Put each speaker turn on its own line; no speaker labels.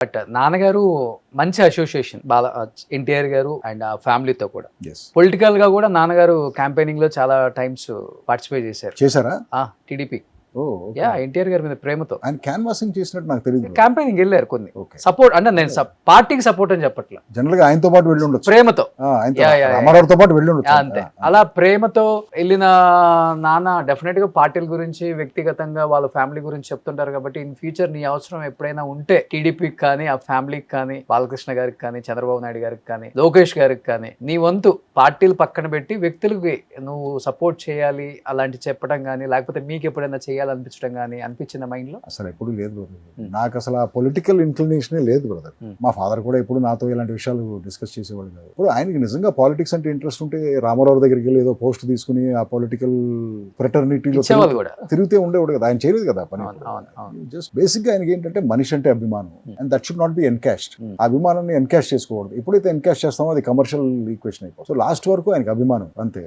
But నాన్నగారు మంచి association బాగా ఎన్టీఆర్ గారు అండ్ ఆ ఫ్యామిలీతో కూడా.
ఎస్
పొలిటికల్ గా కూడా నాన్నగారు క్యాంపెయినింగ్ లో చాలా టైమ్స్ పార్టిసిపేట్ చేశారు.
చేశారా?
టీడీపీ
ఓ
యా ఎన్టీఆర్ గారి మీద ప్రేమతో
ఆయన క్యాన్వాసింగ్ చేసినట్టు నాకు తెలియదు.
క్యాంపెయినింగ్ వెళ్ళారు కొన్ని.
ఓకే,
సపోర్ట్ అంటే నేను పార్టీకి సపోర్ట్ అని చెప్పట్లా,
జనరల్ గా ఆయనతో పాటు వెళ్ళి ఉండొచ్చు,
ప్రేమతో.
ఆయనతో
యా, యా, యా.
రామారావుతో పాటు వెళ్ళి ఉండొచ్చు.
అంతే, అలా ప్రేమతో వెళ్ళిన నాన్న డెఫినెట్ గా పార్టీల గురించి వ్యక్తిగతంగా వాళ్ళ ఫ్యామిలీ గురించి చెప్తుంటారు. కాబట్టి ఇన్ ఫ్యూచర్ నీ అవసరం ఎప్పుడైనా ఉంటే టీడీపీకి కానీ ఆ ఫ్యామిలీకి కానీ బాలకృష్ణ గారికి కానీ చంద్రబాబు నాయుడు గారికి కానీ లోకేష్ గారికి కానీ నీ వంతు పార్టీలు పక్కన పెట్టి వ్యక్తులకి నువ్వు సపోర్ట్ చేయాలి అలాంటి చెప్పడం కానీ, లేకపోతే మీకు ఎప్పుడైనా చేయాలనిపించడం కానీ అనిపించిన మైండ్ లో?
అసలు ఎప్పుడు లేదు బ్రదర్, నాకు అసలు ఆ పొలిటికల్ ఇన్క్లినేషనే లేదు బ్రదర్. మా ఫాదర్ కూడా ఎప్పుడు నాతో ఇలాంటి విషయాలు డిస్కస్ చేసేవాళ్ళు కాదు. ఇప్పుడు ఆయనకి నిజంగా పాలిటిక్స్ అంటే ఇంట్రెస్ట్ ఉంటే రామారావు దగ్గరికి వెళ్ళి ఏదో పోస్ట్ తీసుకుని ఆ పొలిటికల్ ఫ్రెటర్నిటీలో
ఇచ్చేవాళ్ళు కూడా.
తిరిగితే ఉండేవాడు కదా. ఆయన చేయలేదు కదా పని.
అవును, అవును, అవును.
జస్ట్ బేసిక్ గా ఆయనకి ఏంటంటే మనిషి అంటే అభిమానం, and that should not be encash. ఆ అభిమానాన్ని ఎన్కాస్ట్ చేసుకోకూడదు. ఎప్పుడైతే ఎన్కాస్ట్ చేస్తామో అది కమర్షియల్ ఈక్వేషన్ అయిపోతుంది. సో లాస్ట్ వరకు ఆయనకి అభిమానం అంతే.